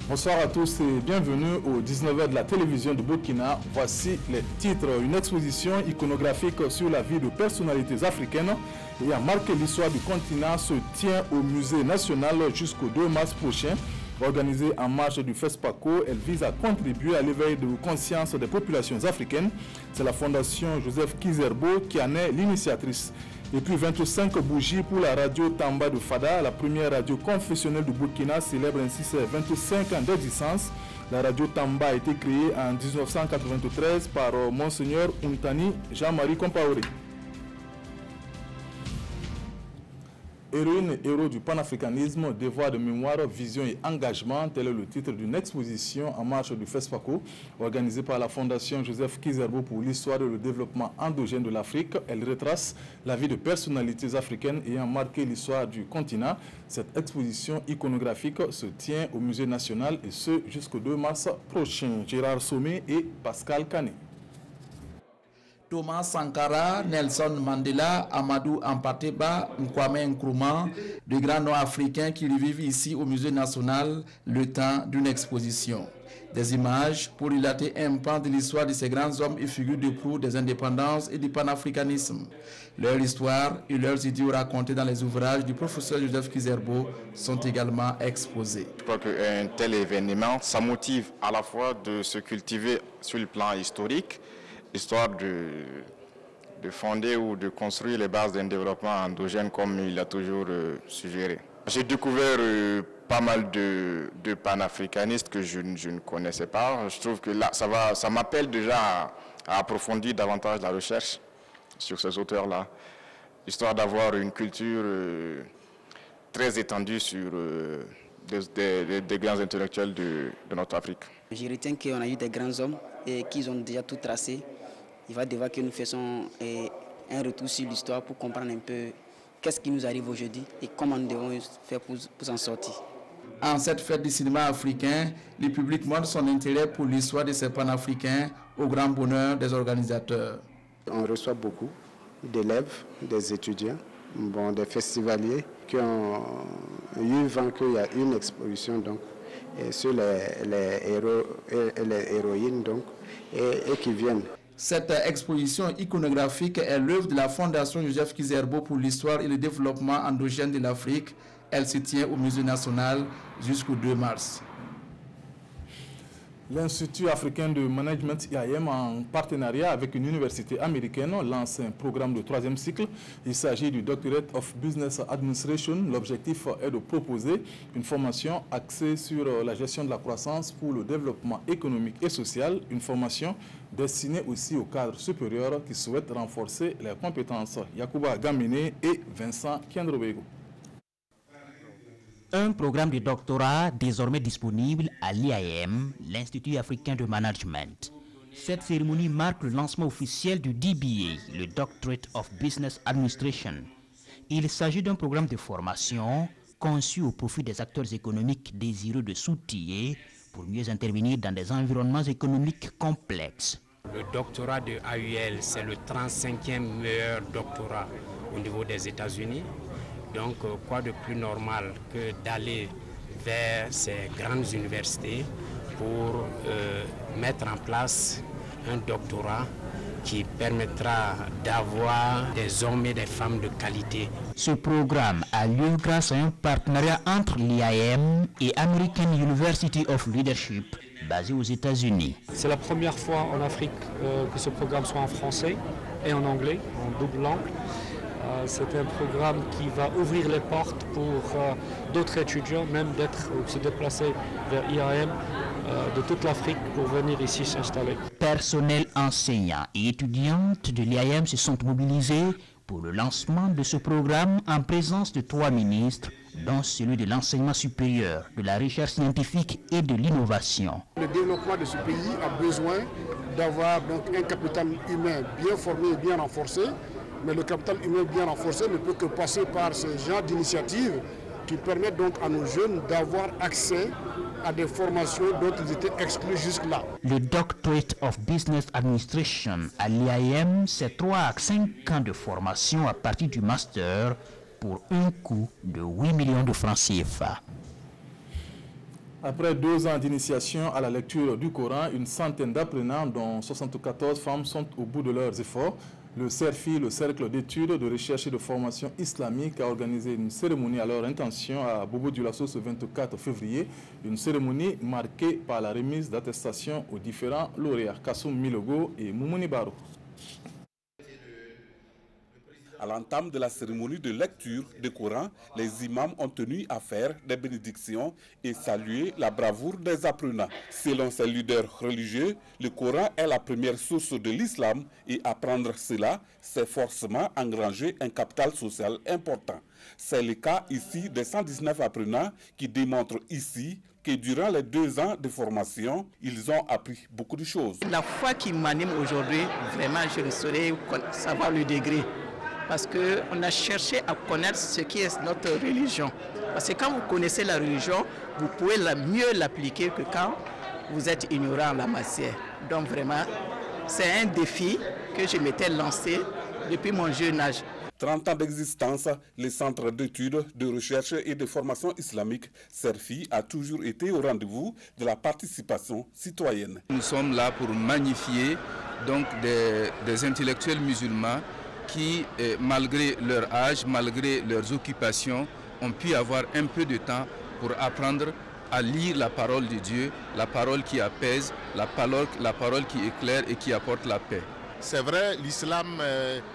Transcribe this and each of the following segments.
Bonsoir à tous et bienvenue au 19h de la télévision de Burkina. Voici les titres. Une exposition iconographique sur la vie de personnalités africaines ayant marqué l'histoire du continent se tient au musée national jusqu'au 2 mars prochain. Organisée en marge du FESPACO, elle vise à contribuer à l'éveil de conscience des populations africaines. C'est la fondation Joseph Kizerbo qui en est l'initiatrice. Et puis 25 bougies pour la radio Tamba de Fada, la première radio confessionnelle du Burkina, célèbre ainsi ses 25 ans d'existence. La radio Tamba a été créée en 1993 par Monseigneur Untani Jean-Marie Compaoré. Héroïne et héros du panafricanisme, devoir de mémoire, vision et engagement, tel est le titre d'une exposition en marche du FESPACO, organisée par la Fondation Joseph Kizerbo pour l'histoire et le développement endogène de l'Afrique. Elle retrace la vie de personnalités africaines ayant marqué l'histoire du continent. Cette exposition iconographique se tient au Musée national et ce jusqu'au 2 mars prochain. Gérard Sommet et Pascal Canet. Thomas Sankara, Nelson Mandela, Amadou Ampateba, Kwame Nkrumah, de grands noms africains qui revivent ici au Musée national le temps d'une exposition. Des images pour relater un pan de l'histoire de ces grands hommes et figures de proue des indépendances et du panafricanisme. Leur histoire et leurs idées racontées dans les ouvrages du professeur Joseph Kizerbo sont également exposés. Je crois qu'un tel événement, ça motive à la fois de se cultiver sur le plan historique, histoire de fonder ou de construire les bases d'un développement endogène comme il a toujours suggéré. J'ai découvert pas mal de panafricanistes que je ne connaissais pas. Je trouve que là, ça m'appelle déjà à approfondir davantage la recherche sur ces auteurs-là, histoire d'avoir une culture très étendue sur des grands intellectuels de notre Afrique. Je retiens qu'on a eu des grands hommes et qu'ils ont déjà tout tracé. Il va devoir que nous fassions un retour sur l'histoire pour comprendre un peu qu'est-ce qui nous arrive aujourd'hui et comment nous devons faire pour s'en sortir. En cette fête du cinéma africain, le public montre son intérêt pour l'histoire de ces panafricains au grand bonheur des organisateurs. On reçoit beaucoup d'élèves, des étudiants, des festivaliers qui ont eu vent qu'il y a une exposition donc, sur les héros et les héroïnes donc, et qui viennent. Cette exposition iconographique est l'œuvre de la Fondation Joseph Kizerbo pour l'histoire et le développement endogène de l'Afrique. Elle se tient au Musée national jusqu'au 2 mars. L'Institut africain de management IAM, en partenariat avec une université américaine, lance un programme de 3e cycle. Il s'agit du Doctorate of Business Administration. L'objectif est de proposer une formation axée sur la gestion de la croissance pour le développement économique et social. Une formation destinée aussi aux cadres supérieurs qui souhaitent renforcer les compétences. Yacouba Gamine et Vincent Kiandrobego. Un programme de doctorat désormais disponible à l'IAM, l'Institut africain de management. Cette cérémonie marque le lancement officiel du DBA, le Doctorate of Business Administration. Il s'agit d'un programme de formation conçu au profit des acteurs économiques désireux de s'outiller pour mieux intervenir dans des environnements économiques complexes. Le doctorat de AUL, c'est le 35e meilleur doctorat au niveau des États-Unis. Donc, quoi de plus normal que d'aller vers ces grandes universités pour mettre en place un doctorat qui permettra d'avoir des hommes et des femmes de qualité. Ce programme a lieu grâce à un partenariat entre l'IAM et American University of Leadership, basé aux États-Unis. C'est la première fois en Afrique que ce programme soit en français et en anglais, en double langue. C'est un programme qui va ouvrir les portes pour d'autres étudiants, même se déplacer vers IAM de toute l'Afrique pour venir ici s'installer. Personnel enseignant et étudiantes de l'IAM se sont mobilisés pour le lancement de ce programme en présence de 3 ministres, dont celui de l'enseignement supérieur, de la recherche scientifique et de l'innovation. Le développement de ce pays a besoin d'avoir donc un capital humain bien formé et bien renforcé. Mais le capital humain bien renforcé ne peut que passer par ce genre d'initiatives qui permettent donc à nos jeunes d'avoir accès à des formations dont ils étaient exclus jusque-là. Le Doctorate of Business Administration à l'IAM, c'est 3 à 5 ans de formation à partir du master pour un coût de 8 millions de francs CFA. Après 2 ans d'initiation à la lecture du Coran, une centaine d'apprenants, dont 74 femmes, sont au bout de leurs efforts. Le CERFI, le Cercle d'études, de recherche et de formation islamique, a organisé une cérémonie à leur intention à Bobo Dioulasso ce 24 février. Une cérémonie marquée par la remise d'attestations aux différents lauréats, Kassoum Milogo et Moumouni Baro. À l'entame de la cérémonie de lecture du Coran, les imams ont tenu à faire des bénédictions et saluer la bravoure des apprenants. Selon ces leaders religieux, le Coran est la première source de l'islam et apprendre cela, c'est forcément engranger un capital social important. C'est le cas ici des 119 apprenants qui démontrent ici que durant les 2 ans de formation, ils ont appris beaucoup de choses. La foi qui m'anime aujourd'hui, vraiment, je ne saurais savoir le degré. Parce qu'on a cherché à connaître ce qui est notre religion. Parce que quand vous connaissez la religion, vous pouvez mieux l'appliquer que quand vous êtes ignorant en la matière. Donc vraiment, c'est un défi que je m'étais lancé depuis mon jeune âge. 30 ans d'existence, le Centre d'études, de recherche et de formation islamique, CERFI, a toujours été au rendez-vous de la participation citoyenne. Nous sommes là pour magnifier donc, des intellectuels musulmans qui, malgré leur âge, malgré leurs occupations, ont pu avoir un peu de temps pour apprendre à lire la parole de Dieu, la parole qui apaise, la parole qui éclaire et qui apporte la paix. C'est vrai, l'islam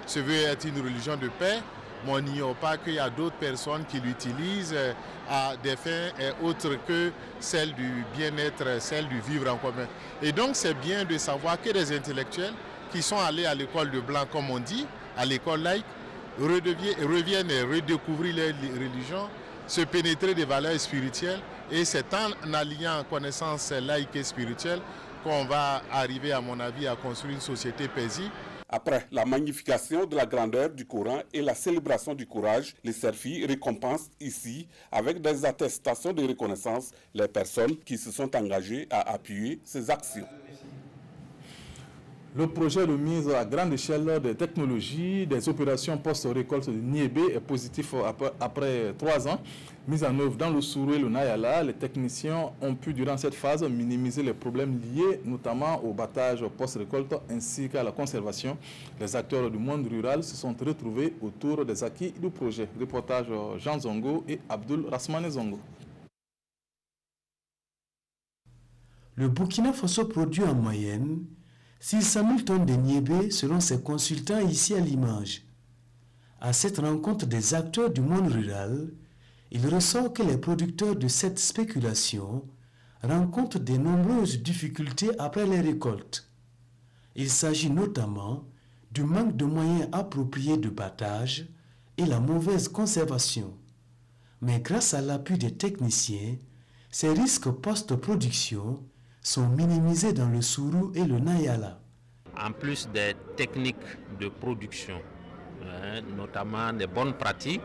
se veut être une religion de paix, mais on n'ignore pas qu'il y a d'autres personnes qui l'utilisent à des fins autres que celles du bien-être, celles du vivre en commun. Et donc c'est bien de savoir que les intellectuels qui sont allés à l'école de blanc, comme on dit, à l'école laïque, reviennent et redécouvrir les religions, se pénétrer des valeurs spirituelles. Et c'est en alliant connaissances laïques et spirituelles qu'on va arriver, à mon avis, à construire une société paisible. Après la magnification de la grandeur du Coran et la célébration du courage, les CERFI récompensent ici, avec des attestations de reconnaissance, les personnes qui se sont engagées à appuyer ces actions. Le projet de mise à grande échelle des technologies des opérations post-récolte de Niébé est positif après 3 ans. Mise en œuvre dans le Sourou et le Nayala, les techniciens ont pu durant cette phase minimiser les problèmes liés notamment au battage post-récolte ainsi qu'à la conservation. Les acteurs du monde rural se sont retrouvés autour des acquis du projet. Reportage Jean Zongo et Abdul Rasmane Zongo. Le Burkina Faso produit en moyenne 600 000 tonnes de niébé selon ses consultants ici à l'image. À cette rencontre des acteurs du monde rural, il ressort que les producteurs de cette spéculation rencontrent de nombreuses difficultés après les récoltes. Il s'agit notamment du manque de moyens appropriés de battage et la mauvaise conservation. Mais grâce à l'appui des techniciens, ces risques post-production sont minimisés dans le Sourou et le Nayala. En plus des techniques de production, notamment des bonnes pratiques,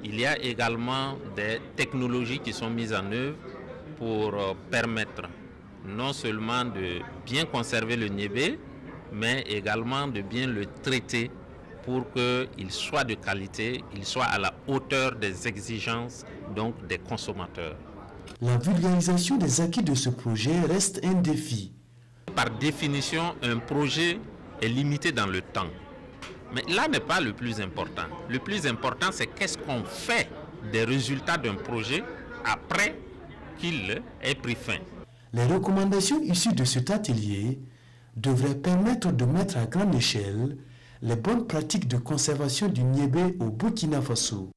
il y a également des technologies qui sont mises en œuvre pour permettre non seulement de bien conserver le niébé, mais également de bien le traiter pour qu'il soit de qualité, il soit à la hauteur des exigences donc des consommateurs. La vulgarisation des acquis de ce projet reste un défi. Par définition, un projet est limité dans le temps. Mais là n'est pas le plus important. Le plus important, c'est qu'est-ce qu'on fait des résultats d'un projet après qu'il ait pris fin. Les recommandations issues de cet atelier devraient permettre de mettre à grande échelle les bonnes pratiques de conservation du niébé au Burkina Faso.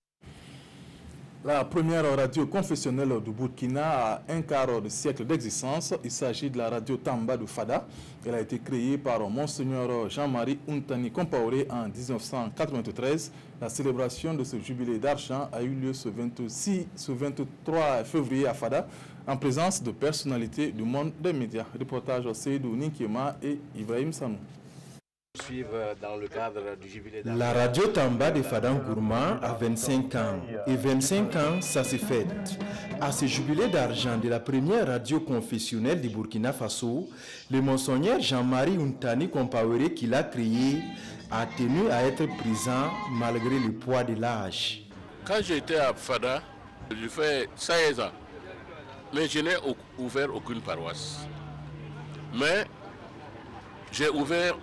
La première radio confessionnelle du Burkina a un quart de siècle d'existence. Il s'agit de la radio Tamba de Fada. Elle a été créée par Monseigneur Jean-Marie Untani Compaoré en 1993. La célébration de ce jubilé d'argent a eu lieu ce 23 février à Fada, en présence de personnalités du monde des médias. Reportage Seydou Ninkiema et Ibrahim Sanou. Dans le cadre du jubilé d'argent. La radio Tamba de Fadan Gourma a 25 ans et 25 ans, ça se fête. À ce jubilé d'argent de la première radio confessionnelle du Burkina Faso, le monseigneur Jean-Marie Untani Compaoré qui l'a créé a tenu à être présent malgré le poids de l'âge. Quand j'étais à Fada, j'ai fait 16 ans. Mais je n'ai ouvert aucune paroisse. Mais j'ai ouvert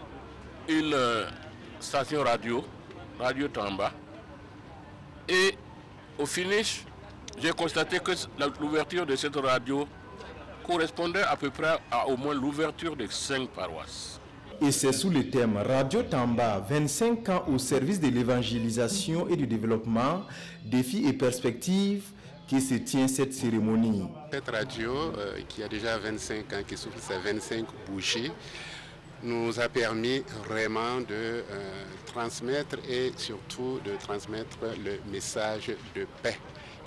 une station radio, Radio Tamba. Et au finish, j'ai constaté que l'ouverture de cette radio correspondait à peu près à au moins l'ouverture de 5 paroisses. Et c'est sous le thème Radio Tamba, 25 ans au service de l'évangélisation et du développement, défis et perspectives, que se tient cette cérémonie. Cette radio, qui a déjà 25 ans, qui souffle ses 25 bougies, nous a permis vraiment de transmettre et surtout de transmettre le message de paix,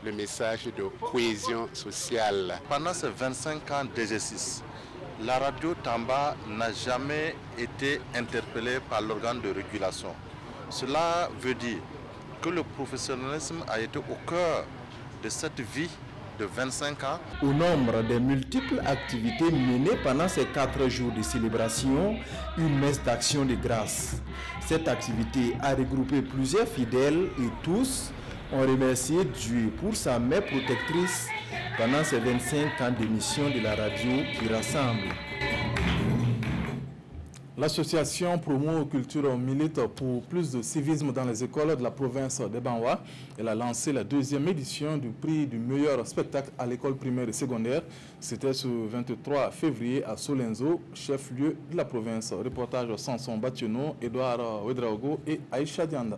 le message de cohésion sociale. Pendant ces 25 ans d'exercice, la radio Tamba n'a jamais été interpellée par l'organe de régulation. Cela veut dire que le professionnalisme a été au cœur de cette vie de 25 ans. Au nombre des multiples activités menées pendant ces 4 jours de célébration, une messe d'action de grâce. Cette activité a regroupé plusieurs fidèles et tous ont remercié Dieu pour sa main protectrice pendant ces 25 ans d'émission de la radio qui rassemble. L'association Promo Culture milite pour plus de civisme dans les écoles de la province de Banwa. Elle a lancé la 2e édition du prix du meilleur spectacle à l'école primaire et secondaire. C'était ce 23 février à Solenzo, chef-lieu de la province. Reportage Samson Bationo, Edouard Ouedraogo et Aïcha Dianda.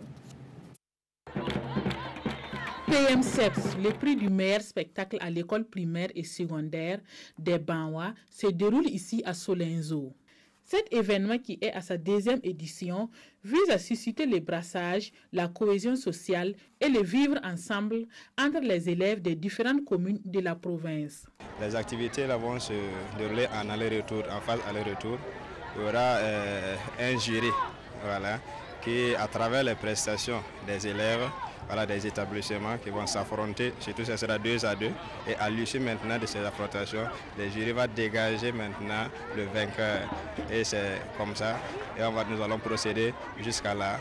PMCEPS, le prix du meilleur spectacle à l'école primaire et secondaire des Banwa, se déroule ici à Solenzo. Cet événement, qui est à sa 2e édition, vise à susciter le brassage, la cohésion sociale et le vivre ensemble entre les élèves des différentes communes de la province. Les activités là vont se dérouler en aller-retour, en phase aller-retour. Il y aura un jury, voilà, qui, à travers les prestations des élèves, voilà, des établissements qui vont s'affronter, surtout ça sera 2 à 2, et à l'issue maintenant de ces affrontations, le jury va dégager maintenant le vainqueur, et c'est comme ça, et nous allons procéder jusqu'à la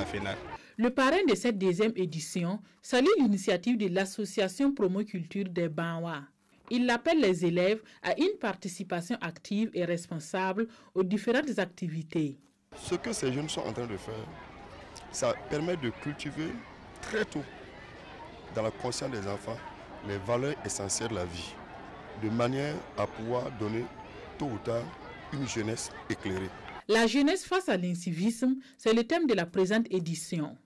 finale. Le parrain de cette 2e édition salue l'initiative de l'association Promo Culture des Banwa. Il appelle les élèves à une participation active et responsable aux différentes activités. Ce que ces jeunes sont en train de faire, ça permet de cultiver très tôt dans la conscience des enfants les valeurs essentielles de la vie, de manière à pouvoir donner tôt ou tard une jeunesse éclairée. La jeunesse face à l'incivisme, c'est le thème de la présente édition.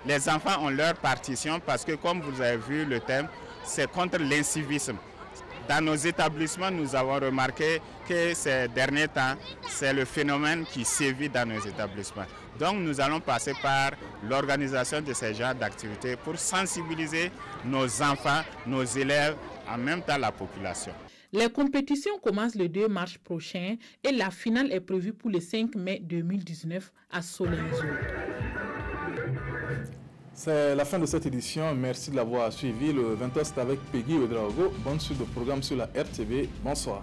Les enfants ont leur partition parce que, comme vous avez vu, le thème, c'est contre l'incivisme. Dans nos établissements, nous avons remarqué que ces derniers temps, c'est le phénomène qui sévit dans nos établissements. Donc nous allons passer par l'organisation de ces genres d'activités pour sensibiliser nos enfants, nos élèves, en même temps la population. Les compétitions commencent le 2 mars prochain et la finale est prévue pour le 5 mai 2019 à Solenzo. C'est la fin de cette édition. Merci de l'avoir suivi. Le 20h, c'est avec Peggy Ouedraogo. Bonne suite de programme sur la RTV. Bonsoir.